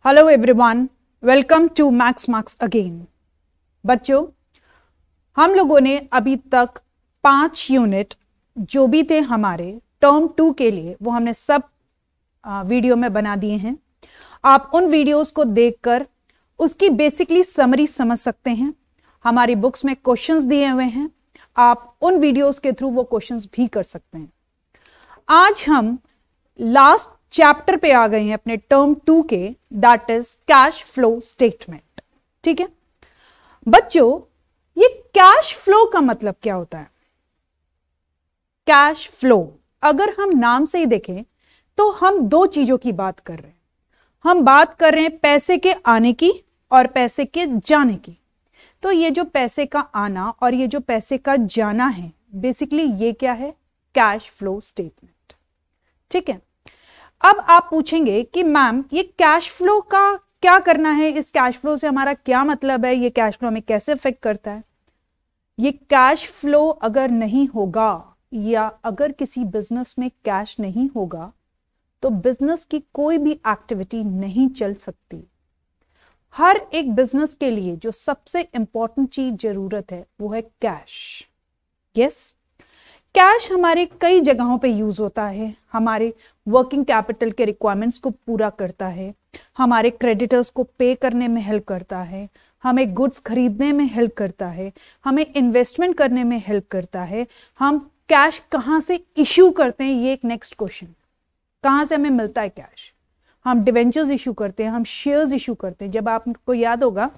Hello everyone, welcome to Max Marks again. बच्चों, हम लोगों ने अभी तक 5 यूनिट जो भी थे हमारे टर्म 2 के लिए वो हमने सब वीडियो में बना दिए हैं। आप उन वीडियोस को देखकर उसकी बेसिकली समरी समझ सकते हैं। हमारी बुक्स में क्वेश्चंस दिए हुए हैं, आप उन वीडियोस के थ्रू वो क्वेश्चंस भी कर सकते हैं। आज हम लास्ट चैप्टर पे आ गए हैं अपने टर्म 2 के, that is cash flow statement. ठीक है बच्चों, ये कैश फ्लो का मतलब क्या होता है? कैश फ्लो अगर हम नाम से ही देखें तो हम दो चीजों की बात कर रहे हैं। हम बात कर रहे हैं पैसे के आने की और पैसे के जाने की। तो ये जो पैसे का आना और ये जो पैसे का जाना है, बेसिकली ये क्या है? Cash flow statement. ठीक है, अब आप पूछेंगे कि मैम ये कैश फ्लो का क्या करना है, इस कैश फ्लो से हमारा क्या मतलब है, ये कैश फ्लो हमें कैसे इफेक्ट करता है? ये कैश फ्लो अगर नहीं होगा या अगर किसी बिजनेस में कैश नहीं होगा तो बिजनेस की कोई भी एक्टिविटी नहीं चल सकती। हर एक बिजनेस के लिए जो सबसे इंपॉर्टेंट चीज जरूरत है वो है कैश। यस, कैश हमारे कई जगहों पे यूज होता है। हमारे वर्किंग कैपिटल के रिक्वायरमेंट्स को पूरा करता है, हमारे क्रेडिटर्स को पे करने में हेल्प करता है, हमें गुड्स खरीदने में हेल्प करता है, हमें इन्वेस्टमेंट करने में हेल्प करता है। हम कैश कहाँ से इश्यू करते हैं, ये एक नेक्स्ट क्वेश्चन। कहाँ से हमें मिलता है कैश? हम डिवेंचर्स इशू करते हैं, हम शेयर्स इशू करते हैं। जब आपको याद होगा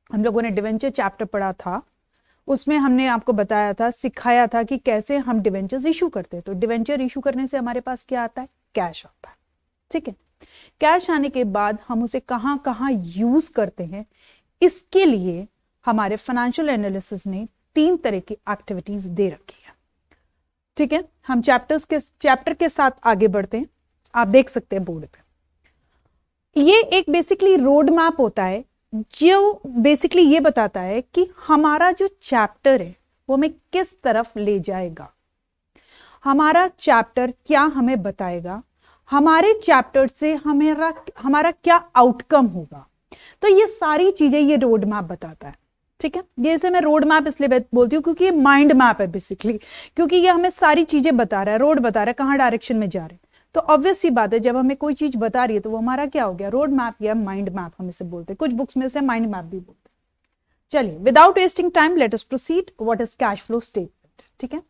हम लोगों ने डिवेंचर चैप्टर पढ़ा था, उसमें हमने आपको बताया था, सिखाया था कि कैसे हम डिवेंचर्स इशू करते हैं। तो डिवेंचर इशू करने से हमारे पास क्या आता है? कैश आता है। ठीक है, कैश आने के बाद हम उसे कहां कहां यूज करते हैं, इसके लिए हमारे फाइनेंशियल एनालिसिस ने 3 तरह की एक्टिविटीज दे रखी है। ठीक है, हम चैप्टर के साथ आगे बढ़ते हैं। आप देख सकते हैं बोर्ड पे, ये एक बेसिकली रोड मैप होता है जो बेसिकली ये बताता है कि हमारा जो चैप्टर है वो हमें किस तरफ ले जाएगा। हमारा चैप्टर क्या हमें बताएगा, हमारे चैप्टर से हमारा क्या आउटकम होगा। तो ये सारी चीजें ये रोड मैप बताता है। ठीक है, जैसे मैं रोड मैप इसलिए बोलती हूँ क्योंकि ये माइंड मैप है बेसिकली, क्योंकि ये हमें सारी चीजें बता रहा है, रोड बता रहा है कहाँ डायरेक्शन में जा रहे हैं। तो ऑब्वियस सी बात है, जब हमें कोई चीज बता रही है तो वो हमारा क्या हो गया? रोड मैप या माइंड मैप हम इसे बोलते हैं। कुछ बुक्स में से माइंड मैप भी बोलते हैं। चलिए, without wasting time let us proceed. What is cash flow statement? ठीक है,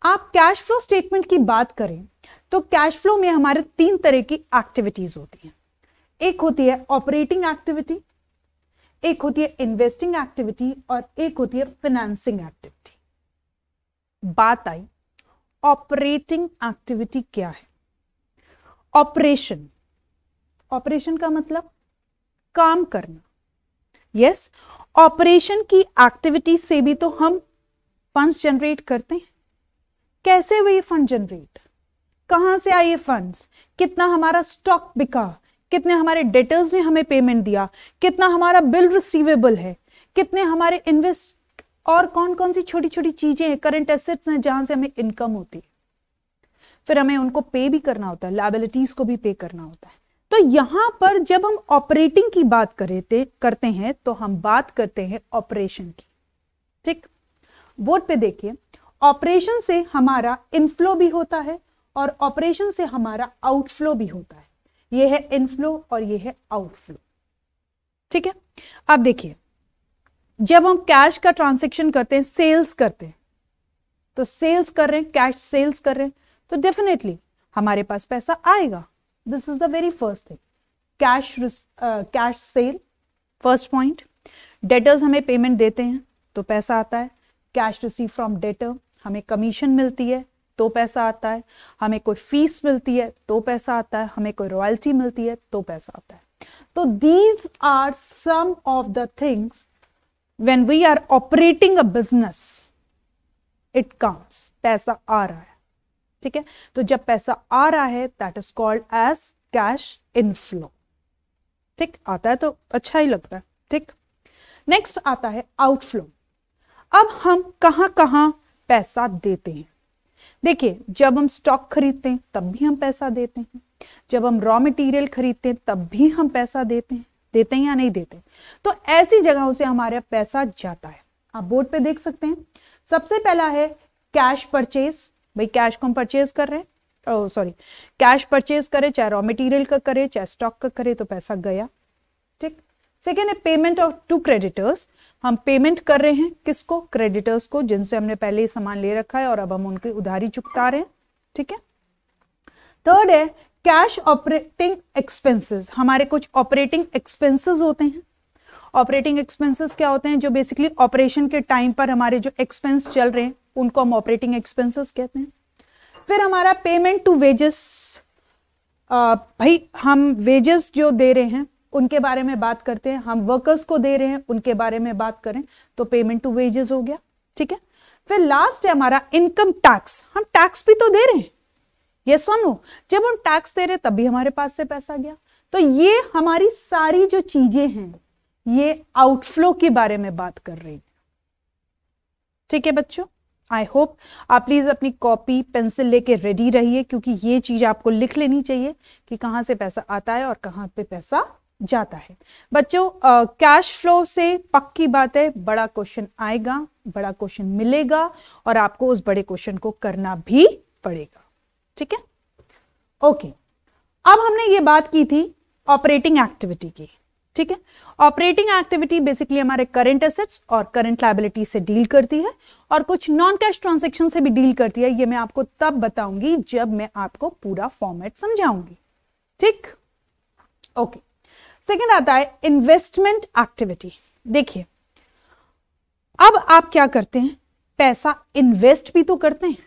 आप कैश फ्लो स्टेटमेंट की बात करें तो कैश फ्लो में हमारे 3 तरह की एक्टिविटीज होती हैं। एक होती है ऑपरेटिंग एक्टिविटी, एक होती है इन्वेस्टिंग एक्टिविटी और एक होती है फाइनेंसिंग एक्टिविटी। बात आई ऑपरेटिंग एक्टिविटी क्या है? ऑपरेशन का मतलब काम करना। यस, ऑपरेशन की एक्टिविटी से भी तो हम फंड्स जनरेट करते हैं। कैसे हुए ये फंड जनरेट? कहां से आए ये फंड्स? कितना हमारा स्टॉक बिका, कितने हमारे डेटर्स ने हमें पेमेंट दिया, कितना हमारा बिल रिसीवेबल है, कितने हमारे इन्वेस्ट और कौन कौन सी छोटी छोटी चीजें हैं, करंट एसेट्स हैं जहां से हमें इनकम होती है। फिर हमें उनको पे भी करना होता है, लायबिलिटीज को भी पे करना होता है। तो यहां पर जब हम ऑपरेटिंग की बात करते हैं तो हम बात करते हैं ऑपरेशन की। ठीक, बोर्ड पे देखिए, ऑपरेशन से हमारा इनफ्लो भी होता है और ऑपरेशन से हमारा आउटफ्लो भी होता है। ये है इनफ्लो और ये है आउटफ्लो। ठीक है, अब देखिए, जब हम कैश का ट्रांजैक्शन करते हैं, सेल्स करते हैं, तो सेल्स कर रहे हैं, कैश सेल्स कर रहे हैं, तो डेफिनेटली हमारे पास पैसा आएगा। This is the very first thing, cash cell, first point. Debtors हमें पेमेंट देते हैं तो पैसा आता है। कैश रिसीव फ्रॉम डेटर, हमें कमीशन मिलती है तो पैसा आता है, हमें कोई फीस मिलती है तो पैसा आता है, हमें कोई रॉयल्टी मिलती है तो पैसा आता है। तो these are some of the things when we are operating a business, it comes, पैसा आ रहा है। ठीक है, तो जब पैसा आ रहा है that is called as cash inflow. ठीक, आता है तो अच्छा ही लगता है। ठीक, नेक्स्ट आता है आउटफ्लो। अब हम कहां कहां पैसा देते हैं? देखिए, जब हम स्टॉक खरीदते हैं तब भी हम पैसा देते हैं, जब हम रॉ मटेरियल खरीदते हैं तब भी हम पैसा देते हैं या नहीं देते? तो ऐसी जगहों से हमारा पैसा जाता है। आप बोर्ड पे देख सकते हैं। सबसे पहला है कैश परचेज। भाई कैश को हम परचेज कर रहे हैं, कैश परचेज करें, चाहे रॉ मटेरियल का करें चाहे स्टॉक का करें, तो पैसा गया। ठीक। सेकेंड है पेमेंट ऑफ टू क्रेडिटर्स। हम पेमेंट कर रहे हैं किसको? क्रेडिटर्स को, जिनसे हमने पहले ही सामान ले रखा है और अब हम उनकी उधारी चुकता रहे हैं। ठीक है। थर्ड है कैश ऑपरेटिंग एक्सपेंसेस। हमारे कुछ ऑपरेटिंग एक्सपेंसेस होते हैं। ऑपरेटिंग एक्सपेंसेस क्या होते हैं? जो बेसिकली ऑपरेशन के टाइम पर हमारे जो एक्सपेंस चल रहे हैं उनको हम ऑपरेटिंग एक्सपेंसेस कहते हैं। फिर हमारा पेमेंट टू वेजेस। भाई हम वेजेस जो दे रहे हैं उनके बारे में बात करते हैं, हम वर्कर्स को दे रहे हैं उनके बारे में बात करें तो पेमेंट टू वेजेस हो गया। ठीक है। फिर लास्ट है हमारा इनकम टैक्स। हम टैक्स भी तो दे रहे हैं, ये सुनो, जब हम टैक्स दे रहे हैं तब भी हमारे पास से पैसा गया। तो ये हमारी सारी जो चीजें हैं ये आउटफ्लो के बारे में बात कर रही है। ठीक है बच्चों, आई होप आप प्लीज अपनी कॉपी पेंसिल लेके रेडी रहिए, क्योंकि ये चीज आपको लिख लेनी चाहिए कि कहां से पैसा आता है और कहां पे पैसा जाता है। बच्चों कैश फ्लो से पक्की बात है बड़ा क्वेश्चन आएगा, बड़ा क्वेश्चन मिलेगा और आपको उस बड़े क्वेश्चन को करना भी पड़ेगा। ठीक है। ओके, अब हमने ये बात की थी ऑपरेटिंग एक्टिविटी की। ठीक है। ऑपरेटिंग एक्टिविटी बेसिकली हमारे करंट एसेट्स और करंट लायबिलिटी से डील करती है और कुछ नॉन कैश ट्रांजैक्शन से भी डील करती है। ये मैं आपको तब बताऊंगी जब मैं आपको पूरा फॉर्मेट समझाऊंगी। ठीक। ओके। सेकंड आता है इन्वेस्टमेंट एक्टिविटी। देखिए, अब आप क्या करते हैं? पैसा इन्वेस्ट भी तो करते हैं।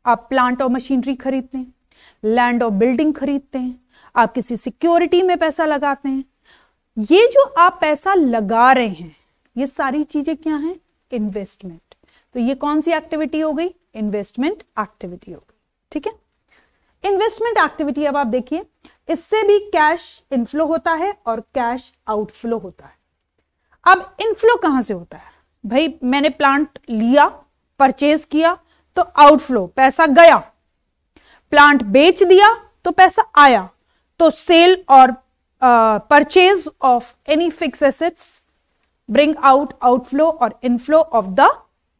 आप प्लांट और मशीनरी खरीदते हैं, लैंड और बिल्डिंग खरीदते हैं, आप किसी सिक्योरिटी में पैसा लगाते हैं। ये जो आप पैसा लगा रहे हैं ये सारी चीजें क्या हैं? इन्वेस्टमेंट। तो ये कौन सी एक्टिविटी हो गई? इन्वेस्टमेंट एक्टिविटी हो गई। ठीक है। इन्वेस्टमेंट एक्टिविटी अब आप देखिए, इससे भी कैश इनफ्लो होता है और कैश आउटफ्लो होता है। अब इनफ्लो कहां से होता है? भाई मैंने प्लांट लिया, परचेज किया तो आउटफ्लो, पैसा गया। प्लांट बेच दिया तो पैसा आया। तो सेल और purchase of any fix assets bring out outflow और inflow of the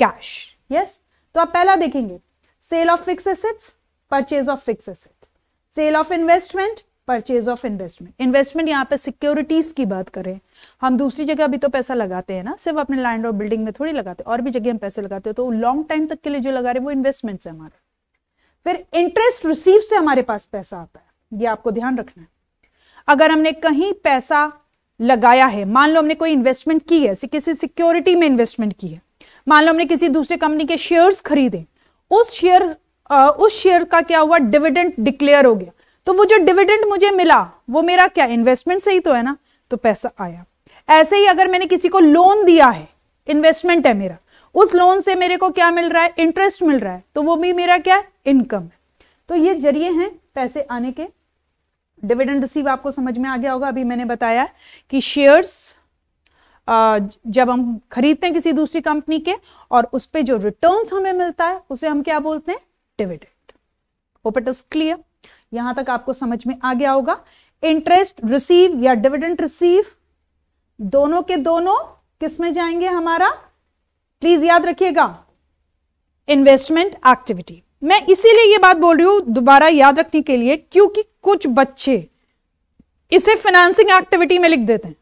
cash. Yes. तो आप पहला देखेंगे sale of fix assets, purchase of fix asset, sale of investment, purchase of investment. Investment यहां पे सिक्योरिटीज की बात करें, हम दूसरी जगह भी तो पैसा लगाते हैं ना, सिर्फ अपने लैंड और बिल्डिंग में थोड़ी लगाते, और भी जगह हम पैसे लगाते हैं। तो लॉन्ग टाइम तक के लिए जो लगा रहे वो इन्वेस्टमेंट है हमारे। फिर इंटरेस्ट रिसीव से हमारे पास पैसा आता है, ये आपको ध्यान रखना है। अगर हमने कहीं पैसा लगाया है, मान लो हमने कोई इन्वेस्टमेंट की है, किसी सिक्योरिटी में इन्वेस्टमेंट की है, मान लो हमने किसी दूसरे कंपनी के शेयर्स खरीदे, उस शेयर का क्या हुआ? डिविडेंड डिक्लेयर हो गया। तो वो जो डिविडेंड मुझे मिला वो मेरा क्या? इन्वेस्टमेंट से ही तो है ना, तो पैसा आया। ऐसे ही अगर मैंने किसी को लोन दिया है, इन्वेस्टमेंट है मेरा, उस लोन से मेरे को क्या मिल रहा है? इंटरेस्ट मिल रहा है, तो वो भी मेरा क्या है? इनकम है। तो ये जरिए हैं पैसे आने के। डिविडेंड रिसीव आपको समझ में आ गया होगा। अभी मैंने बताया कि शेयर्स जब हम खरीदते हैं किसी दूसरी कंपनी के और उस पे जो रिटर्न्स हमें मिलता है उसे हम क्या बोलते हैं? Dividend. Hope it is clear. यहां तक आपको समझ में आ गया होगा। इंटरेस्ट रिसीव या डिविडेंड रिसीव दोनों के दोनों किस में जाएंगे हमारा? प्लीज याद रखिएगा, इन्वेस्टमेंट एक्टिविटी। मैं इसीलिए ये बात बोल रही हूं दोबारा याद रखने के लिए, क्योंकि कुछ बच्चे इसे फाइनेंसिंग एक्टिविटी में लिख देते हैं।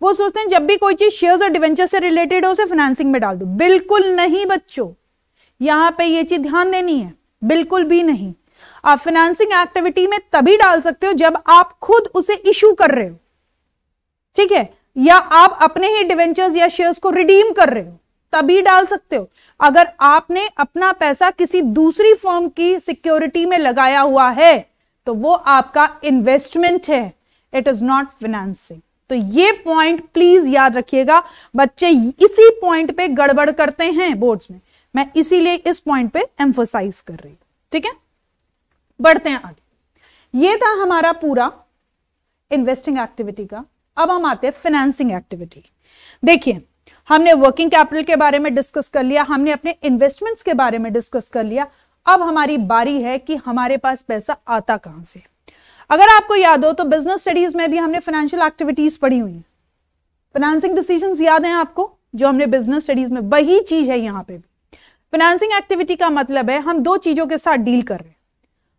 वो सोचते हैं जब भी कोई चीज शेयर्स और डिवेंचर से रिलेटेड हो उसे फाइनेंसिंग में डाल दो। बिल्कुल नहीं बच्चों, यहां पे ये चीज ध्यान देनी है, बिल्कुल भी नहीं। आप फाइनेंसिंग एक्टिविटी में तभी डाल सकते हो जब आप खुद उसे इशू कर रहे हो, ठीक है, या आप अपने ही डिवेंचर्स या शेयर्स को रिडीम कर रहे हो, तभी डाल सकते हो। अगर आपने अपना पैसा किसी दूसरी फर्म की सिक्योरिटी में लगाया हुआ है तो वो आपका इन्वेस्टमेंट है, इट इज नॉट फाइनेंसिंग। तो ये पॉइंट प्लीज याद रखिएगा। बच्चे इसी पॉइंट पे गड़बड़ करते हैं बोर्ड्स में, मैं इसीलिए इस पॉइंट पे एम्फोसाइज कर रही हूं, ठीक है। बढ़ते हैं आगे। ये था हमारा पूरा इन्वेस्टिंग एक्टिविटी का। अब हम आते हैं फाइनेंसिंग एक्टिविटी। देखिए, हमने वर्किंग कैपिटल के बारे में डिस्कस कर लिया, हमने अपने इन्वेस्टमेंट्स के बारे में डिस्कस कर लिया। अब हमारी बारी है कि हमारे पास पैसा आता कहां से। अगर आपको याद हो तो बिजनेस स्टडीज में भी हमने फाइनेंशियल एक्टिविटीज पढ़ी हुई है, फाइनेंसिंग डिसीजंस याद हैं आपको जो हमने बिजनेस स्टडीज में, वही चीज है यहां पे भी। फाइनेंसिंग एक्टिविटी का मतलब है हम दो चीजों के साथ डील कर रहे हैं,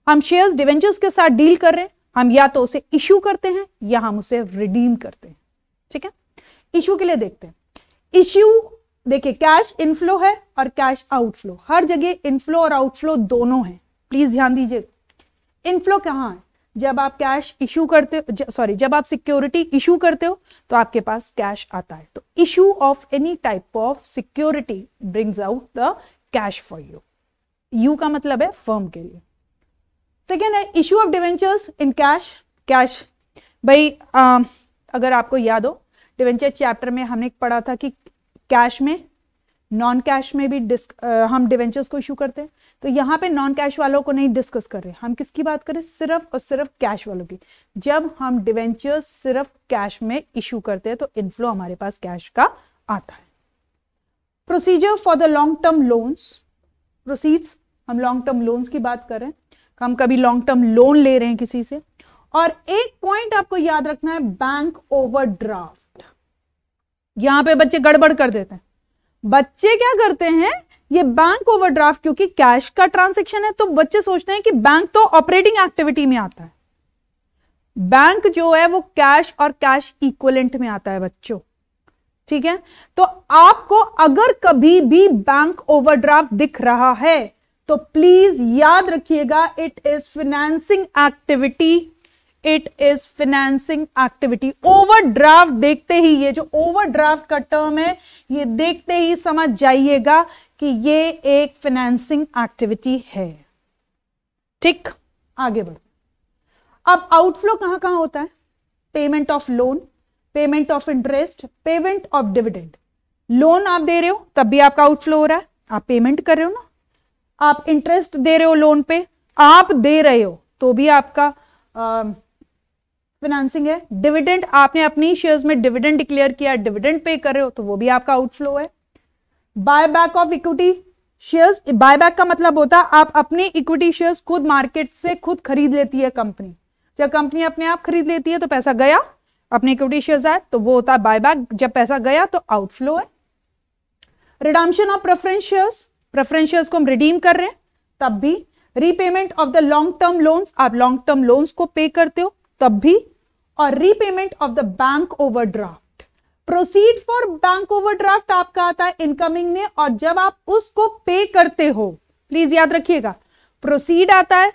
हम शेयर्स डिवेंचर्स के साथ डील कर रहे हैं, हम या तो उसे इश्यू करते हैं या हम उसे रिडीम करते हैं। ठीक है, इश्यू के लिए देखते हैं। इश्यू देखिए, कैश इनफ्लो है और कैश आउटफ्लो, हर जगह इनफ्लो और आउटफ्लो दोनों है, प्लीज ध्यान दीजिए। इनफ्लो कहां है, जब आप कैश इश्यू करते हो, सॉरी जब आप सिक्योरिटी इश्यू करते हो तो आपके पास कैश आता है। तो issue of any type of security brings out the cash for you. You का मतलब है फर्म के लिए। सेकेंड है issue of debentures in cash. Cash भाई अगर आपको याद हो डिवेंचर चैप्टर में हमने पढ़ा था कि कैश में, नॉन कैश में भी हम डिवेंचर्स को इश्यू करते हैं। तो यहां पे नॉन कैश वालों को नहीं डिस्कस कर रहे, हम किसकी बात करें, सिर्फ और सिर्फ कैश वालों की। जब हम डिवेंचर्स सिर्फ कैश में इश्यू करते हैं तो इनफ्लो हमारे पास कैश का आता है। Procedure for the long term loans, proceeds, हम लॉन्ग टर्म लोन्स की बात कर रहे हैं, हम कभी लॉन्ग टर्म लोन ले रहे हैं किसी से। और एक पॉइंट आपको याद रखना है, बैंक ओवरड्राफ्ट। यहां पे बच्चे गड़बड़ कर देते हैं। बच्चे क्या करते हैं, ये बैंक ओवरड्राफ्ट क्योंकि कैश का ट्रांजैक्शन है तो बच्चे सोचते हैं कि बैंक तो ऑपरेटिंग एक्टिविटी में आता है, बैंक जो है वो कैश और कैश इक्विवेलेंट में आता है बच्चों। ठीक है, तो आपको अगर कभी भी बैंक ओवरड्राफ्ट दिख रहा है तो प्लीज याद रखिएगा, it is financing activity, it is financing activity. Overdraft देखते ही, ये जो ओवरड्राफ्ट का टर्म है ये देखते ही समझ जाइएगा कि ये एक फाइनेंसिंग एक्टिविटी है। ठीक, आगे बढ़ो। अब आउटफ्लो कहां कहां होता है, payment of loan, payment of interest, payment of dividend. Loan आप दे रहे हो तब भी आपका आउटफ्लो हो रहा है, आप पेमेंट कर रहे हो ना, आप इंटरेस्ट दे रहे हो लोन पे, आप दे रहे हो तो भी आपका फाइनेंसिंग है। डिविडेंड, आपने अपनी शेयर्स में डिविडेंड डिक्लेयर किया, डिविडेंड पे कर रहे हो तो वो भी आपका आउटफ्लो है। Buyback of equity shares, buyback का मतलब होता है आप अपनी इक्विटी शेयर्स खुद मार्केट से खुद खरीद लेती है कंपनी। जब कंपनी अपने आप खरीद लेती है तो पैसा गया, अपने इक्विटी शेयर्स आए तो वो होता है बायबैक, जब पैसा गया तो आउटफ्लो है। Redemption of preference shares, preference shares को हम रिडीम कर रहे हैं तब भी। Repayment of the long term loans, आप लॉन्ग टर्म लोन्स को पे करते हो तब भी। और repayment of the bank overdraft, proceed for bank overdraft आपका आता है इनकमिंग में, और जब आप उसको पे करते हो, प्लीज याद रखिएगा, प्रोसीड आता है,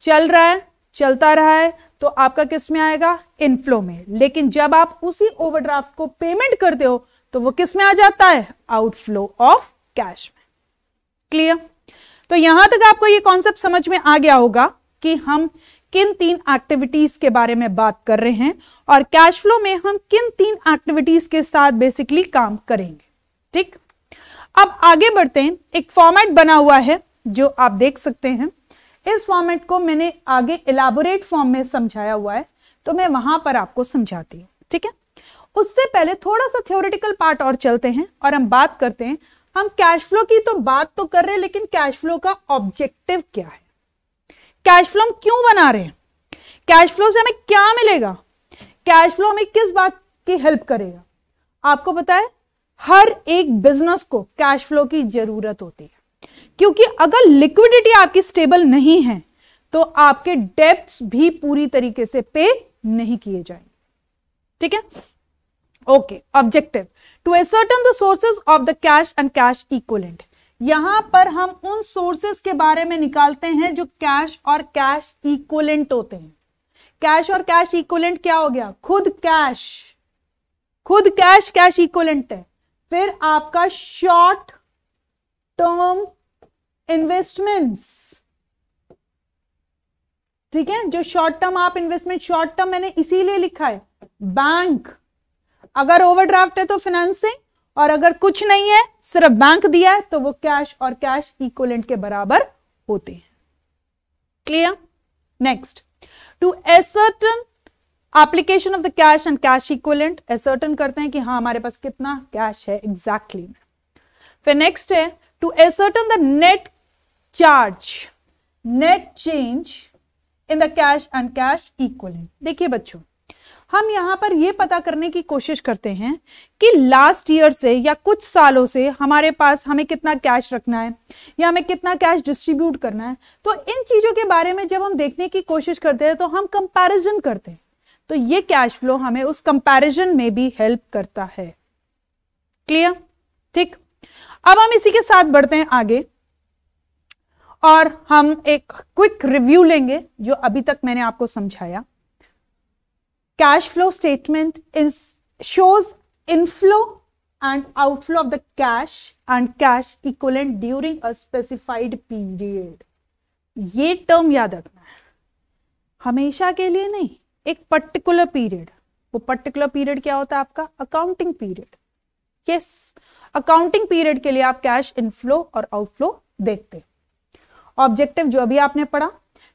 चल रहा है, चलता रहा है तो आपका किस में आएगा, इनफ्लो में। लेकिन जब आप उसी ओवरड्राफ्ट को पेमेंट करते हो तो वो किस में आ जाता है, आउटफ्लो ऑफ कैश में। क्लियर? तो यहां तक आपको ये कॉन्सेप्ट समझ में आ गया होगा कि हम किन तीन एक्टिविटीज के बारे में बात कर रहे हैं और कैश फ्लो में हम किन तीन एक्टिविटीज के साथ बेसिकली काम करेंगे। ठीक, अब आगे बढ़ते हैं। एक फॉर्मेट बना हुआ है जो आप देख सकते हैं, इस फॉर्मेट को मैंने आगे इलैबोरेट फॉर्म में समझाया हुआ है तो मैं वहां पर आपको समझाती हूं। ठीक है, उससे पहले थोड़ा सा थ्योरेटिकल पार्ट और चलते हैं और हम बात करते हैं, हम कैश फ्लो की तो बात तो कर रहे हैं लेकिन कैश फ्लो का ऑब्जेक्टिव क्या है, कैश फ्लो हम क्यों बना रहे हैं, कैश फ्लो से हमें क्या मिलेगा, कैश फ्लो हमें किस बात की हेल्प करेगा। आपको पता है हर एक बिजनेस को कैश फ्लो की जरूरत होती है, क्योंकि अगर लिक्विडिटी आपकी स्टेबल नहीं है तो आपके डेब्ट्स भी पूरी तरीके से पे नहीं किए जाएंगे। ठीक है, okay. Objective to ascertain the sources of the cash and cash equivalent। यहां पर हम उन सोर्सेस के बारे में निकालते हैं जो कैश और कैश इक्विवेलेंट होते हैं। कैश और कैश इक्विवेलेंट क्या हो गया, खुद कैश, खुद कैश कैश इक्विवेलेंट है। फिर आपका शॉर्ट टर्म इन्वेस्टमेंट्स, ठीक है, जो शॉर्ट टर्म आप इन्वेस्टमेंट, शॉर्ट टर्म मैंने इसीलिए लिखा है, बैंक, अगर ओवरड्राफ्ट है तो फाइनेंसिंग, और अगर कुछ नहीं है सिर्फ बैंक दिया है तो वो कैश और कैश इक्विवेलेंट के बराबर होते हैं। Clear? Next, to ascertain application of the cash and cash equivalent, ascertain करते हैं कि हाँ हमारे पास कितना कैश है एग्जैक्टली। फिर नेक्स्ट है to ascertain the net charge net change in the cash and cash equivalent. देखिए बच्चों, हम यहां पर यह पता करने की कोशिश करते हैं कि लास्ट ईयर से या कुछ सालों से हमारे पास हमें कितना कैश रखना है या हमें कितना कैश डिस्ट्रीब्यूट करना है। तो इन चीजों के बारे में जब हम देखने की कोशिश करते हैं तो हम कंपैरिजन करते हैं, तो ये कैश फ्लो हमें उस कंपैरिजन में भी हेल्प करता है। क्लियर? ठीक, अब हम इसी के साथ बढ़ते हैं आगे और हम एक क्विक रिव्यू लेंगे जो अभी तक मैंने आपको समझाया। Cash flow statement shows inflow and outflow of the cash and cash equivalent during a specified period. ये टर्म याद रखना है, हमेशा के लिए नहीं, एक पर्टिकुलर पीरियड। वो पर्टिकुलर पीरियड क्या होता है आपका? Accounting period. Yes, accounting period के लिए आप कैश इनफ्लो और आउटफ्लो देखते। ऑब्जेक्टिव जो अभी आपने पढ़ा,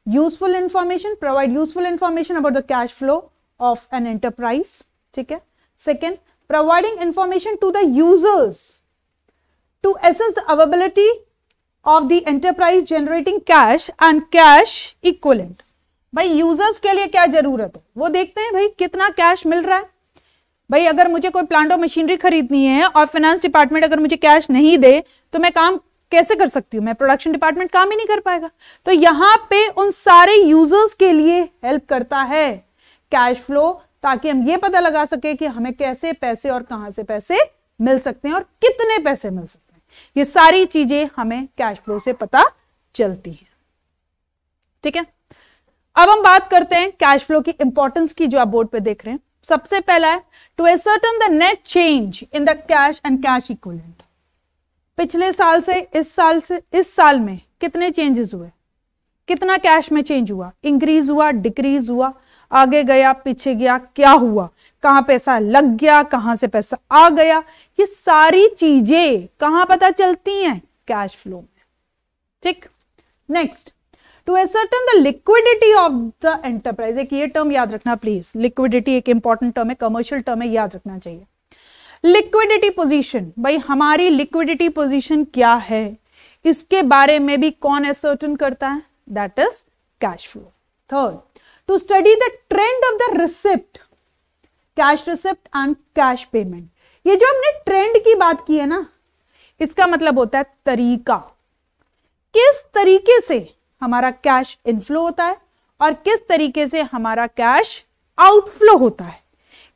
useful information, provide useful information about the cash flow of an enterprise, ठीक है। Second, providing information to the users to assess the availability of the enterprise generating cash and cash equivalent। भाई users के लिए क्या जरूरत है वो देखते हैं, भाई कितना कैश मिल रहा है। भाई अगर मुझे कोई प्लांट और मशीनरी खरीदनी है और फाइनेंस डिपार्टमेंट अगर मुझे कैश नहीं दे तो मैं काम कैसे कर सकती हूँ? मैं प्रोडक्शन डिपार्टमेंट काम ही नहीं कर पाएगा। तो यहां पे उन सारे यूजर्स के लिए हेल्प करता है कैश फ्लो, ताकि हम ये पता लगा सके कि हमें कैसे पैसे और कहां से पैसे मिल सकते हैं और कितने पैसे मिल सकते हैं। ये सारी चीजें हमें कैश फ्लो से पता चलती हैं। ठीक है, अब हम बात करते हैं कैश फ्लो की इंपॉर्टेंस की, जो आप बोर्ड पे देख रहे हैं। सबसे पहला है to ascertain the net change in the cash and cash equivalent. पिछले साल से इस साल में कितने चेंजेस हुए, कितना कैश में चेंज हुआ, इंक्रीज हुआ, डिक्रीज हुआ, आगे गया, पीछे गया, क्या हुआ, कहां पैसा लग गया, कहां से पैसा आ गया, ये सारी चीजें कहां पता चलती हैं? कैश फ्लो में। ठीक, next, to ascertain the liquidity of the enterprise. एक ये टर्म याद रखना प्लीज, लिक्विडिटी एक इंपॉर्टेंट टर्म है, कमर्शियल टर्म है, याद रखना चाहिए। लिक्विडिटी पोजीशन, भाई हमारी लिक्विडिटी पोजीशन क्या है, इसके बारे में भी कौन असर्टेन करता है? That is cash flow. Third, to study the trend of the receipt, cash receipt and cash payment। ये जो हमने ट्रेंड की बात की है ना, इसका मतलब होता है तरीका, किस तरीके से हमारा कैश इनफ्लो होता है और किस तरीके से हमारा कैश आउटफ्लो होता है,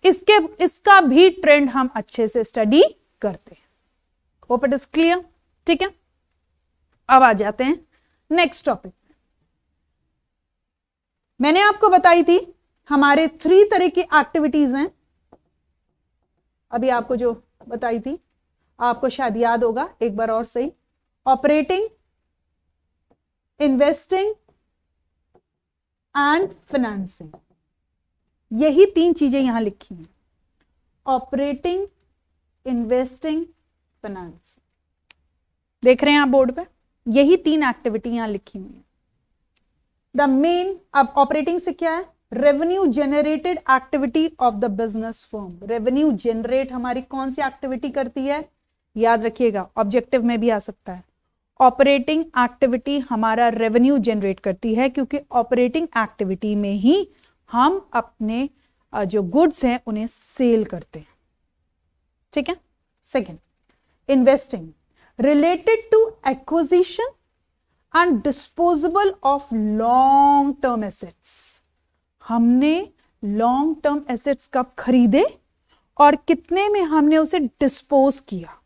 इसका भी ट्रेंड हम अच्छे से स्टडी करते हैं। Hope it is clear. ठीक है, अब आ जाते हैं नेक्स्ट टॉपिक। मैंने आपको बताई थी हमारे 3 तरह की एक्टिविटीज हैं, अभी आपको जो बताई थी आपको शायद याद होगा एक बार और सही। ऑपरेटिंग, इन्वेस्टिंग एंड फाइनेंसिंग, यही 3 चीजें यहां लिखी हैं। ऑपरेटिंग, इन्वेस्टिंग, फाइनेंसिंग, देख रहे हैं आप बोर्ड पे, यही 3 एक्टिविटी यहां लिखी हुई है। द मेन, अब ऑपरेटिंग से क्या है? Revenue generated activity of the business firm. Revenue generate हमारी कौन सी एक्टिविटी करती है? याद रखिएगा, ऑब्जेक्टिव में भी आ सकता है। ऑपरेटिंग एक्टिविटी हमारा रेवेन्यू जनरेट करती है, क्योंकि ऑपरेटिंग एक्टिविटी में ही हम अपने जो गुड्स हैं उन्हें सेल करते हैं। ठीक है। Second, investing, related to acquisition and disposable of long term assets. हमने लॉन्ग टर्म एसेट्स कब खरीदे और कितने में हमने उसे डिस्पोज किया।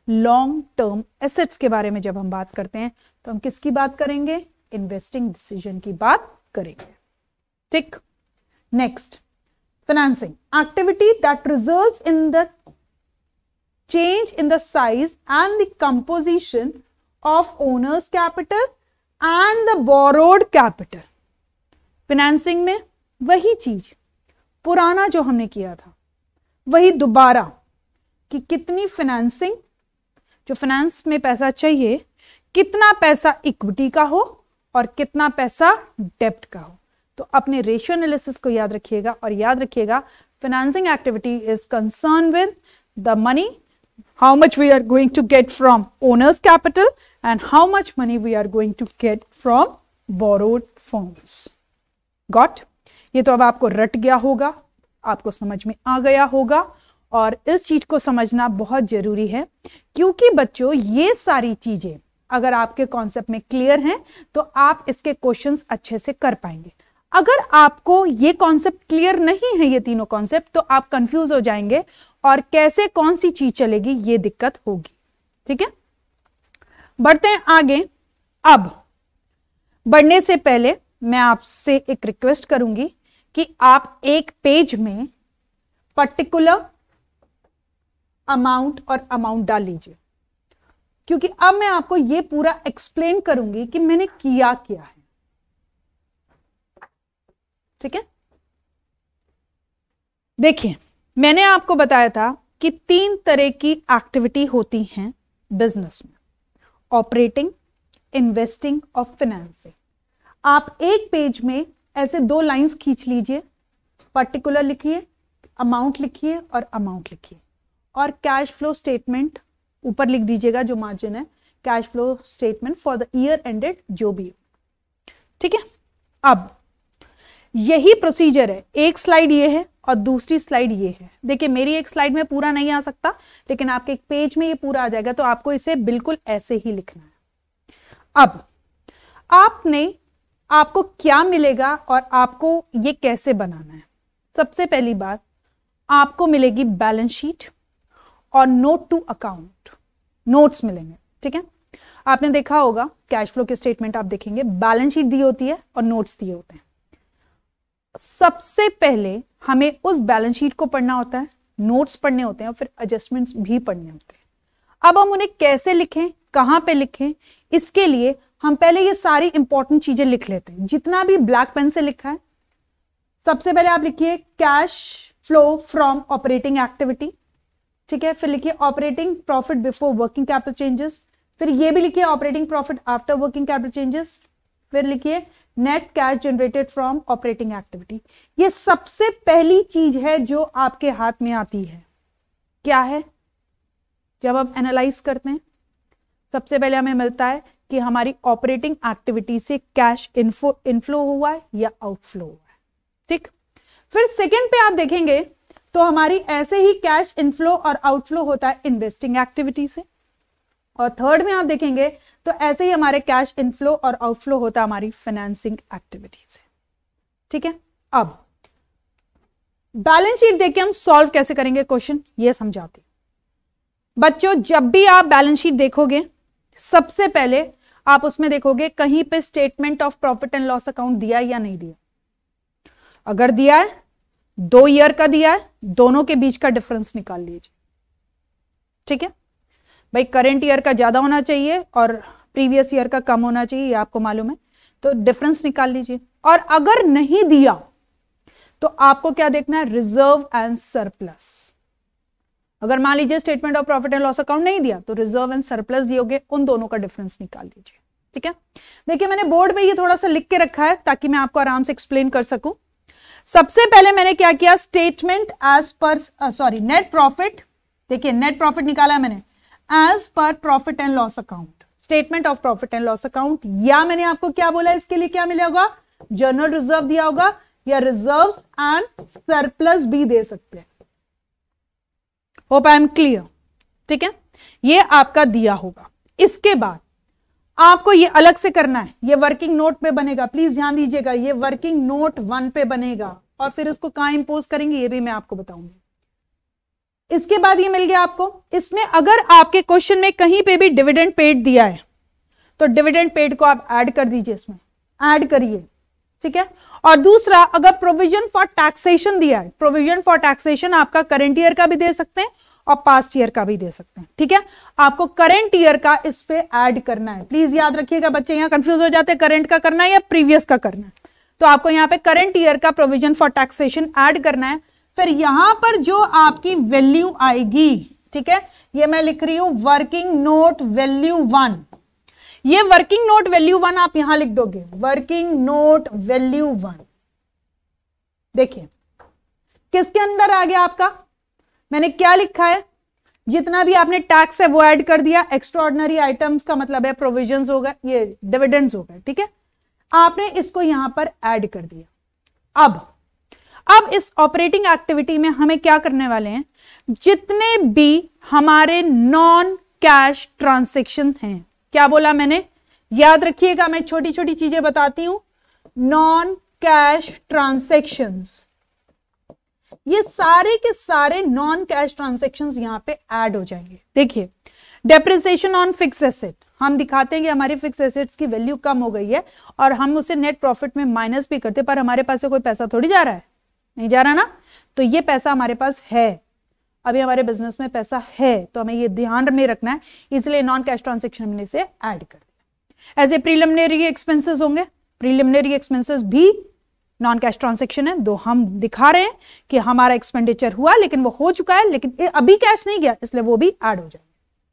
लॉन्ग टर्म एसेट्स के बारे में जब हम बात करते हैं तो हम किसकी बात करेंगे? इन्वेस्टिंग डिसीजन की बात करेंगे। ठीक। Next, financing, activity that results in the change in the size and the composition of owner's capital and the borrowed capital। Financing में वही चीज, पुराना जो हमने किया था वही दोबारा, कि कितनी फाइनेंसिंग, जो फाइनेंस में पैसा चाहिए, कितना पैसा इक्विटी का हो और कितना पैसा डेब्ट का हो। तो अपने रेशियो एनालिसिस को याद रखिएगा, और याद रखिएगा financing activity is concern with the money how much we are going to get from owner's capital and how much money we are going to get from borrowed funds. Got? ये तो अब आपको रट गया होगा, आपको समझ में आ गया होगा, और इस चीज को समझना बहुत जरूरी है, क्योंकि बच्चों ये सारी चीजें अगर आपके कॉन्सेप्ट में क्लियर हैं तो आप इसके क्वेश्चंस अच्छे से कर पाएंगे। अगर आपको ये कॉन्सेप्ट क्लियर नहीं है, ये तीनों कॉन्सेप्ट, तो आप कंफ्यूज हो जाएंगे और कैसे कौन सी चीज चलेगी ये दिक्कत होगी। ठीक है, बढ़ते हैं आगे। अब बढ़ने से पहले मैं आपसे एक रिक्वेस्ट करूंगी कि आप एक पेज में पर्टिकुलर अमाउंट और अमाउंट डाल लीजिए, क्योंकि अब मैं आपको यह पूरा एक्सप्लेन करूंगी कि मैंने किया क्या है। ठीक है, देखिए मैंने आपको बताया था कि 3 तरह की एक्टिविटी होती हैं बिजनेस में, ऑपरेटिंग, इन्वेस्टिंग और फाइनेंसिंग। आप एक पेज में ऐसे 2 लाइंस खींच लीजिए, पर्टिकुलर लिखिए, अमाउंट लिखिए और अमाउंट लिखिए, और कैश फ्लो स्टेटमेंट ऊपर लिख दीजिएगा, जो मार्जिन है, cash flow statement for the year ended जो भी हो। ठीक है, अब यही प्रोसीजर है, एक स्लाइड ये है और दूसरी स्लाइड ये है। देखिए मेरी एक स्लाइड में पूरा नहीं आ सकता, लेकिन आपके एक पेज में ये पूरा आ जाएगा, तो आपको इसे बिल्कुल ऐसे ही लिखना है। अब आपको क्या मिलेगा और आपको ये कैसे बनाना है। सबसे पहली बात, आपको मिलेगी बैलेंस शीट और नोट टू अकाउंट, नोट्स मिलेंगे। ठीक है, आपने देखा होगा कैश फ्लो के स्टेटमेंट आप देखेंगे, बैलेंस शीट दी होती है और नोट्स दिए होते हैं। सबसे पहले हमें उस बैलेंस शीट को पढ़ना होता है, नोट्स पढ़ने होते हैं और फिर एडजस्टमेंट्स भी पढ़ने होते हैं। अब हम उन्हें कैसे लिखें, कहां पे लिखें, इसके लिए हम पहले ये सारी इंपॉर्टेंट चीजें लिख लेते हैं, जितना भी ब्लैक पेन से लिखा है। सबसे पहले आप लिखिए cash flow from operating activity. ठीक है, फिर लिखिए operating profit before working capital changes, फिर ये भी लिखिए operating profit after working capital changes, फिर लिखिए net cash generated from operating activity. ये सबसे पहली चीज है जो आपके हाथ में आती है। क्या है? जब हम एनालाइज करते हैं, सबसे पहले हमें मिलता है कि हमारी ऑपरेटिंग एक्टिविटी से कैश इनफ्लो हुआ है या आउटफ्लो हुआ है। ठीक, फिर सेकंड पे आप देखेंगे तो हमारी ऐसे ही कैश इनफ्लो और आउटफ्लो होता है इन्वेस्टिंग एक्टिविटी से, और थर्ड में आप देखेंगे तो ऐसे ही हमारे कैश इनफ्लो और आउटफ्लो होता है हमारी फाइनेंसिंग एक्टिविटी से। ठीक है, अब बैलेंस शीट देख के हम सॉल्व कैसे करेंगे क्वेश्चन, ये समझाती हूं। बच्चों जब भी आप बैलेंस शीट देखोगे, सबसे पहले आप उसमें देखोगे कहीं पे statement of profit and loss account दिया है या नहीं दिया। अगर दिया है, 2 ईयर का दिया है, दोनों के बीच का डिफरेंस निकाल लीजिए। ठीक है भाई, करेंट ईयर का ज्यादा होना चाहिए और प्रीवियस ईयर का कम होना चाहिए, ये आपको मालूम है, तो डिफरेंस निकाल लीजिए। और अगर नहीं दिया तो आपको क्या देखना है, रिजर्व एंड सरप्लस। अगर मान लीजिए statement of profit and loss account नहीं दिया तो रिजर्व एंड सरप्लस दियोगे, उन दोनों का डिफरेंस निकाल लीजिए। ठीक है, देखिए मैंने बोर्ड पे ये थोड़ा सा लिख के रखा है ताकि मैं आपको आराम से एक्सप्लेन कर सकूं। सबसे पहले मैंने क्या किया, statement as per net profit, देखिए नेट प्रॉफिट निकाला है मैंने as per profit and loss account, statement of profit and loss account, या मैंने आपको क्या बोला इसके लिए क्या मिला होगा, जनरल रिजर्व दिया होगा, या रिजर्व्स एंड सरप्लस भी दे सकते हैं। Hope I am clear. ठीक है, ये आपका दिया होगा। इसके बाद आपको ये अलग से करना है, ये वर्किंग नोट पे बनेगा, प्लीज ध्यान दीजिएगा, ये वर्किंग नोट 1 पे बनेगा, और फिर उसको कहां इंपोज करेंगे ये भी मैं आपको बताऊंगी। इसके बाद ये मिल गया आपको। इसमें अगर आपके क्वेश्चन में कहीं पे भी डिविडेंड पेड दिया है तो डिविडेंड पेड को आप ऐड कर दीजिए, इसमें ऐड करिए। ठीक है, और दूसरा, अगर प्रोविजन फॉर टैक्सेशन दिया है, प्रोविजन फॉर टैक्सेशन आपका करंट ईयर का भी दे सकते हैं और पास्ट ईयर का भी दे सकते हैं। ठीक है, आपको करंट ईयर का इस पे ऐड करना है। प्लीज याद रखिएगा, बच्चे यहां कंफ्यूज हो जाते हैं, करंट का करना है या प्रीवियस का करना है, तो आपको यहां पे करंट ईयर का प्रोविजन फॉर टैक्सेशन ऐड करना है। फिर यहां पर जो आपकी वैल्यू आएगी, ठीक है, ये मैं लिख रही हूं वर्किंग नोट वैल्यू 1, ये वर्किंग नोट वैल्यू 1 आप यहां लिख दोगे, वर्किंग नोट वैल्यू 1। देखिए किसके अंदर आ गया आपका, मैंने क्या लिखा है, जितना भी आपने टैक्स है वो ऐड कर दिया, एक्स्ट्राऑर्डिनरी आइटम्स का मतलब है प्रोविजंस हो गए, ये डिविडेंड्स हो गए, ठीक है, आपने इसको यहां पर ऐड कर दिया। अब इस ऑपरेटिंग एक्टिविटी में हमें क्या करने वाले हैं, जितने भी हमारे नॉन कैश ट्रांजैक्शन हैं, क्या बोला मैंने, याद रखिएगा, मैं छोटी छोटी चीजें बताती हूं, नॉन कैश ट्रांजैक्शंस, ये सारे के सारे नॉन कैश ट्रांजैक्शंस यहां पे ऐड हो जाएंगे। देखिए, डेप्रिसिएशन ऑन फिक्स एसेट, हम दिखाते हैं कि हमारी फिक्स एसेट्स की वैल्यू कम हो गई है और हम उसे नेट प्रॉफिट में माइनस भी करते, पर हमारे पास से कोई पैसा थोड़ी जा रहा है, नहीं जा रहा ना, तो ये पैसा हमारे पास है, अभी हमारे बिजनेस में पैसा है, तो हमें ये ध्यान में रखना है, इसलिए नॉन कैश ट्रांजैक्शन हमने इसे ऐड कर दिया। एज ए प्रीलिमिनरी एक्सपेंसेस होंगे, प्रीलिमिनरी एक्सपेंसेस भी नॉन कैश ट्रांजैक्शन है, दो हम दिखा रहे हैं कि हमारा एक्सपेंडिचर हुआ लेकिन वो हो चुका है, लेकिन अभी कैश नहीं गया, इसलिए वो भी ऐड हो जाएंगे,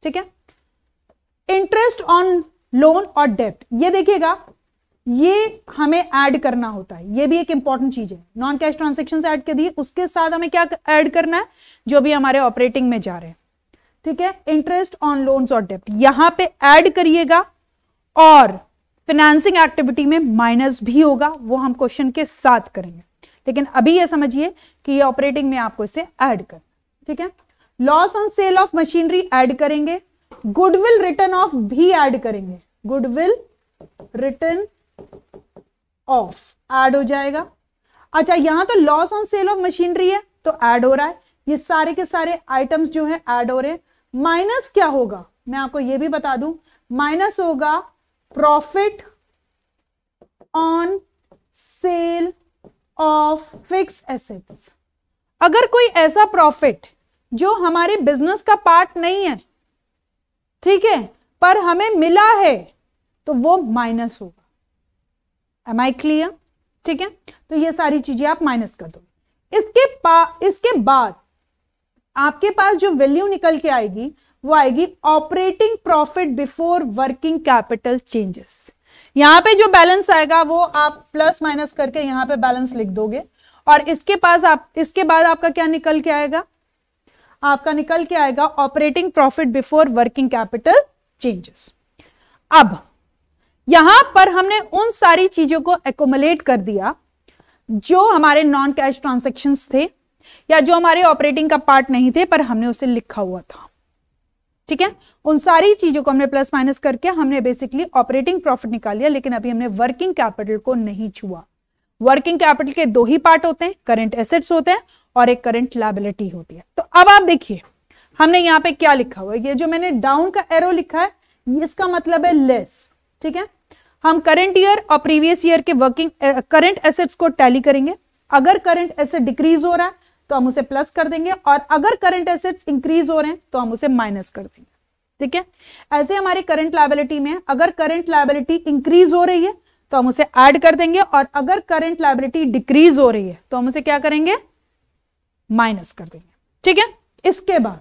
ठीक है। इंटरेस्ट ऑन लोन और डेब्ट, ये देखिएगा, ये हमें ऐड करना होता है, ये भी एक इंपॉर्टेंट चीज है, नॉन कैश ट्रांजैक्शंस ऐड कर दिए, उसके साथ हमें क्या ऐड करना है, जो भी हमारे ऑपरेटिंग में जा रहे हैं, ठीक है, इंटरेस्ट ऑन लोन्स और डेब्ट यहां पे ऐड करिएगा, और फाइनेंसिंग एक्टिविटी में माइनस भी होगा, वो हम क्वेश्चन के साथ करेंगे, लेकिन अभी ये समझिए कि ये ऑपरेटिंग में आपको इसे ऐड करना, ठीक है। Loss on sale of machinery add करेंगे, गुडविल रिटर्न ऑफ भी ऐड करेंगे, गुडविल रिटर्न ऑफ ऐड हो जाएगा। अच्छा, यहां तो loss on sale of machinery है तो ऐड हो रहा है, ये सारे के सारे आइटम्स जो है ऐड हो रहे हैं। माइनस क्या होगा, मैं आपको ये भी बता दूं, माइनस होगा profit on sale of fix assets. अगर कोई ऐसा प्रॉफिट जो हमारे बिजनेस का पार्ट नहीं है, ठीक है, पर हमें मिला है, तो वो माइनस होगा। एम आई क्लियर, ठीक है, तो ये सारी चीजें आप माइनस कर दो। इसके बाद आपके पास जो वैल्यू निकल के आएगी वो आएगी operating profit before working capital changes. यहां पे जो बैलेंस आएगा वो आप प्लस माइनस करके यहां पे बैलेंस लिख दोगे, और इसके बाद आपका क्या निकल के आएगा, आपका निकल के आएगा operating profit before working capital changes. अब यहां पर हमने उन सारी चीजों को एक्युमुलेट कर दिया जो हमारे नॉन कैश ट्रांजैक्शंस थे या जो हमारे ऑपरेटिंग का पार्ट नहीं थे, पर हमने उसे लिखा हुआ था, ठीक है। उन सारी चीजों को हमने प्लस माइनस करके हमने बेसिकली ऑपरेटिंग प्रॉफिट निकाल लिया, लेकिन अभी हमने वर्किंग कैपिटल को नहीं छुआ। वर्किंग कैपिटल के दो ही पार्ट होते हैं, करंट एसेट्स होते हैं और एक करंट लायबिलिटी होती है। तो अब आप देखिए हमने यहां पे क्या लिखा हुआ है, ये जो मैंने डाउन का एरो लिखा है इसका मतलब है लेस, ठीक है। हम करंट ईयर और प्रीवियस ईयर के वर्किंग करंट एसेट्स को टैली करेंगे। अगर करंट एसेट डिक्रीज हो रहा है तो हम उसे प्लस कर देंगे, और अगर करंट एसेट्स इंक्रीज हो रहे हैं तो हम उसे माइनस कर देंगे, ठीक है। ऐसे हमारे करंट लायबिलिटी में अगर करंट लायबिलिटी इंक्रीज हो रही है तो हम उसे ऐड कर देंगे, और अगर करंट लायबिलिटी डिक्रीज हो रही है तो हम उसे क्या करेंगे, माइनस कर देंगे, ठीक है। इसके बाद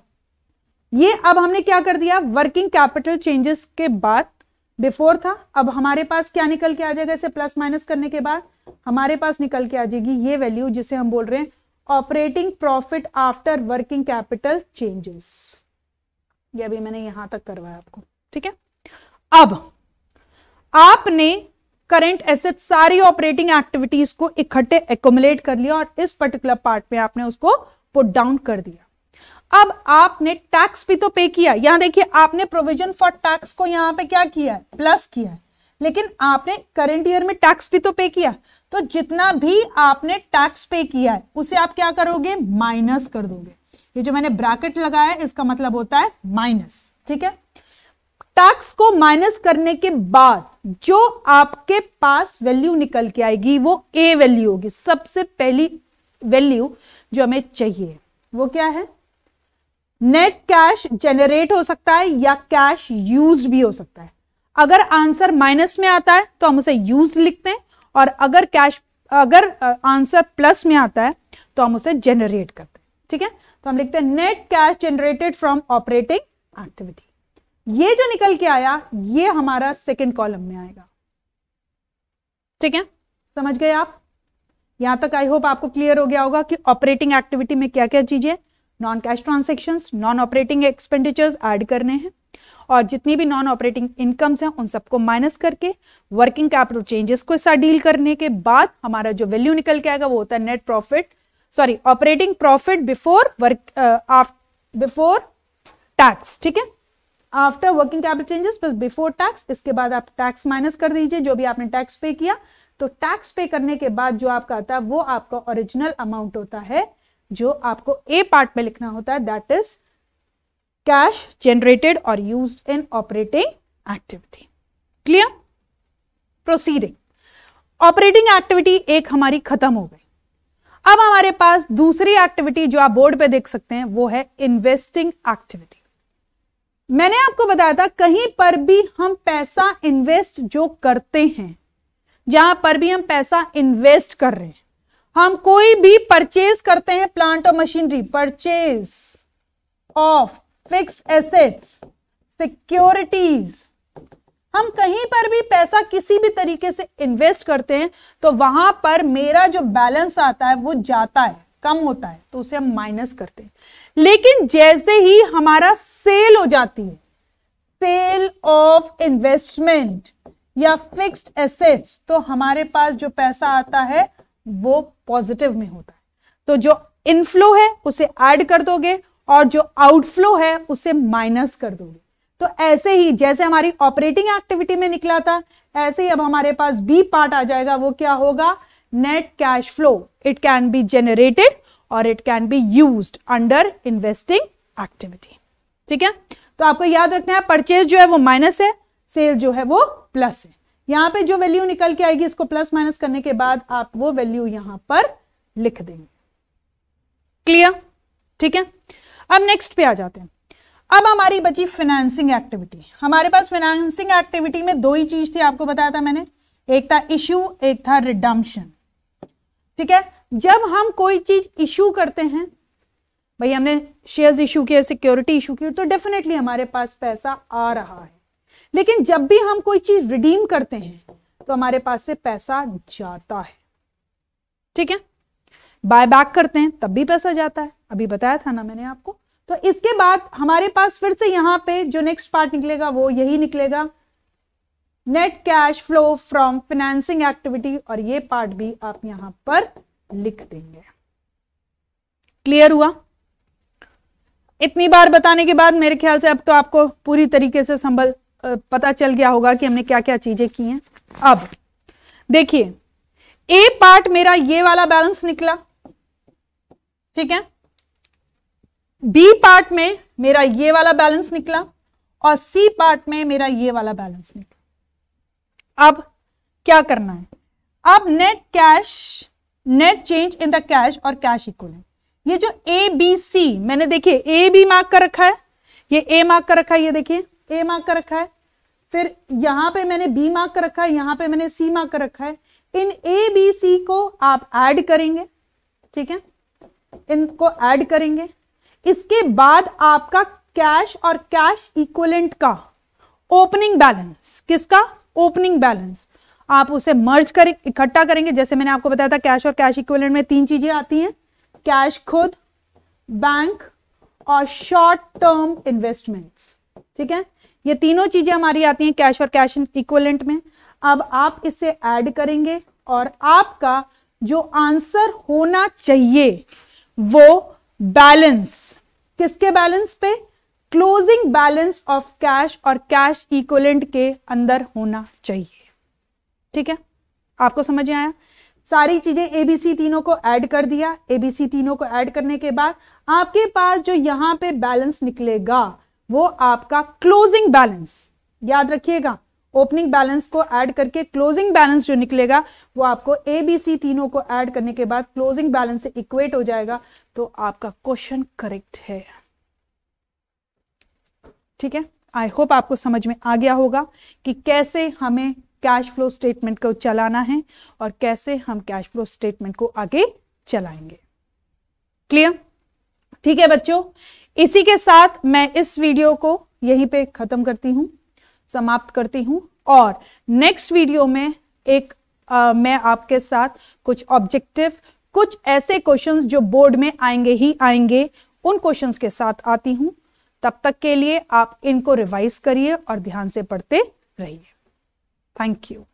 ये अब हमने क्या कर दिया, वर्किंग कैपिटल चेंजेस के बाद बिफोर था, अब हमारे पास क्या निकल के आ जाएगा, इसे प्लस माइनस करने के बाद हमारे पास निकल के आ जाएगी ये वैल्यू जिसे हम बोल रहे हैं operating profit after working capital changes. ये अभी मैंने यहां तक करवाया आपको, ठीक है। अब आपने करंट एसेट सारी ऑपरेटिंग एक्टिविटीज को इकट्ठे एक्युमुलेट कर लिया और इस पर्टिकुलर पार्ट में आपने उसको पुट डाउन कर दिया। अब आपने टैक्स भी तो पे किया, यहां देखिए आपने प्रोविजन फॉर टैक्स को यहां पे क्या किया है, प्लस किया है, लेकिन आपने करंट ईयर में टैक्स भी तो पे किया, तो जितना भी आपने टैक्स पे किया है उसे आप क्या करोगे, माइनस कर दोगे। ये जो मैंने ब्रैकेट लगाया है इसका मतलब होता है माइनस, ठीक है। टैक्स को माइनस करने के बाद जो आपके पास वैल्यू निकल के आएगी वो ए वैल्यू होगी। सबसे पहली वैल्यू जो हमें चाहिए वो क्या है, नेट कैश जनरेट हो सकता है या कैश यूज भी हो सकता है। अगर आंसर माइनस में आता है तो हम उसे यूज लिखते हैं, और अगर आंसर प्लस में आता है तो हम उसे जनरेट करते हैं, ठीक है। तो हम लिखते हैं net cash generated from operating activity. ये जो निकल के आया ये हमारा सेकंड कॉलम में आएगा, ठीक है। समझ गए आप, यहां तक आई होप आपको क्लियर हो गया होगा कि ऑपरेटिंग एक्टिविटी में क्या क्या चीजें, non cash transactions, non operating expenditures add करने हैं और जितनी भी नॉन ऑपरेटिंग इनकम्स हैं उन सबको माइनस करके वर्किंग कैपिटल चेंजेस को साथ डील करने के बाद हमारा जो वैल्यू निकल के आएगा वो होता है net profit, sorry operating profit before tax, ठीक है, after working capital changes plus before tax. इसके बाद आप टैक्स माइनस कर दीजिए जो भी आपने टैक्स पे किया, तो टैक्स पे करने के बाद जो आपका आता है वो आपका ओरिजिनल अमाउंट होता है जो आपको ए पार्ट में लिखना होता है, दैट इज कैश जनरेटेड और used in operating activity. Clear? Proceeding, operating activity एक हमारी खत्म हो गई। अब हमारे पास दूसरी एक्टिविटी जो आप बोर्ड पे देख सकते हैं वो है इन्वेस्टिंग एक्टिविटी। मैंने आपको बताया था कहीं पर भी हम पैसा इन्वेस्ट जो करते हैं, जहां पर भी हम पैसा इन्वेस्ट कर रहे हैं, हम कोई भी परचेज करते हैं प्लांट और machinery, purchase of fix assets, securities, हम कहीं पर भी पैसा किसी भी तरीके से इन्वेस्ट करते हैं तो वहां पर मेरा जो बैलेंस आता है वो जाता है, कम होता है, तो उसे हम माइनस करते हैं। लेकिन जैसे ही हमारा सेल हो जाती है, सेल ऑफ इन्वेस्टमेंट या फिक्स्ड एसेट्स, तो हमारे पास जो पैसा आता है वो पॉजिटिव में होता है। तो जो इनफ्लो है उसे ऐड कर दोगे और जो आउटफ्लो है उसे माइनस कर दोगे। तो ऐसे ही जैसे हमारी ऑपरेटिंग एक्टिविटी में निकला था, ऐसे ही अब हमारे पास बी पार्ट आ जाएगा, वो क्या होगा, net cash flow. It can be generated और it can be used under investing activity. ठीक है, तो आपको याद रखना है परचेज जो है वो माइनस है, सेल जो है वो प्लस है। यहां पे जो वैल्यू निकल के आएगी इसको प्लस माइनस करने के बाद आप वो वैल्यू यहां पर लिख देंगे। क्लियर? ठीक है, अब नेक्स्ट पे आ जाते हैं। अब हमारी बची फाइनेंसिंग एक्टिविटी। हमारे पास फाइनेंसिंग एक्टिविटी में दो ही चीज थी, आपको बताया था मैंने, एक था इश्यू, एक था रिडम्पशन। ठीक है, जब हम कोई चीज इश्यू करते हैं, भाई हमने शेयर्स इश्यू किए, सिक्योरिटी इश्यू की, तो डेफिनेटली हमारे पास पैसा आ रहा है। लेकिन जब भी हम कोई चीज रिडीम करते हैं तो हमारे पास से पैसा जाता है। ठीक है, बाय बैक करते हैं तब भी पैसा जाता है, अभी बताया था ना मैंने आपको। तो इसके बाद हमारे पास फिर से यहां पे जो नेक्स्ट पार्ट निकलेगा वो यही निकलेगा, net cash flow from financing activity, और ये पार्ट भी आप यहां पर लिख देंगे। क्लियर हुआ? इतनी बार बताने के बाद मेरे ख्याल से अब तो आपको पूरी तरीके से पता चल गया होगा कि हमने क्या क्या चीजें की हैं। अब देखिए, ए पार्ट मेरा ये वाला बैलेंस निकला, ठीक है, बी पार्ट में मेरा ये वाला बैलेंस निकला और सी पार्ट में मेरा ये वाला बैलेंस निकला। अब क्या करना है, अब net change in the cash और कैश इक्विवेलेंट, ये जो ए बी सी मैंने देखिए ए बी मार्क कर रखा है, ये ए मार्क कर रखा है, ये देखिए ए मार्क कर रखा है, फिर यहां पे मैंने बी मार्क कर रखा है, यहां पे मैंने सी मार्क कर रखा है। इन ए बी सी को आप ऐड करेंगे, ठीक है, इनको ऐड करेंगे। इसके बाद आपका कैश और कैश इक्विवेलेंट का ओपनिंग बैलेंस, किसका ओपनिंग बैलेंस, आप उसे मर्ज करें, इकट्ठा करेंगे। जैसे मैंने आपको बताया था कैश और कैश इक्विवेलेंट में तीन चीजें आती हैं, कैश खुद, बैंक और शॉर्ट टर्म इन्वेस्टमेंट्स। ठीक है, ये तीनों चीजें हमारी आती हैं कैश और कैश इक्विवेलेंट में। अब आप इसे ऐड करेंगे और आपका जो आंसर होना चाहिए वो बैलेंस, किसके बैलेंस पे, क्लोजिंग बैलेंस ऑफ कैश और कैश इक्विवेलेंट के अंदर होना चाहिए। ठीक है, आपको समझ में आया? सारी चीजें एबीसी तीनों को ऐड कर दिया। एबीसी तीनों को ऐड करने के बाद आपके पास जो यहां पे बैलेंस निकलेगा वो आपका क्लोजिंग बैलेंस, याद रखिएगा, ओपनिंग बैलेंस को ऐड करके क्लोजिंग बैलेंस जो निकलेगा वो आपको एबीसी तीनों को ऐड करने के बाद क्लोजिंग बैलेंस से इक्वेट हो जाएगा। तो आपका क्वेश्चन करेक्ट है। ठीक है, आई होप आपको समझ में आ गया होगा कि कैसे हमें कैश फ्लो स्टेटमेंट को चलाना है और कैसे हम कैश फ्लो स्टेटमेंट को आगे चलाएंगे। क्लियर? ठीक है बच्चों, इसी के साथ मैं इस वीडियो को यहीं पे खत्म करती हूं, समाप्त करती हूं, और नेक्स्ट वीडियो में मैं आपके साथ कुछ ऑब्जेक्टिव, कुछ ऐसे क्वेश्चंस जो बोर्ड में आएंगे ही आएंगे, उन क्वेश्चंस के साथ आती हूं। तब तक के लिए आप इनको रिवाइज करिए और ध्यान से पढ़ते रहिए। Thank you.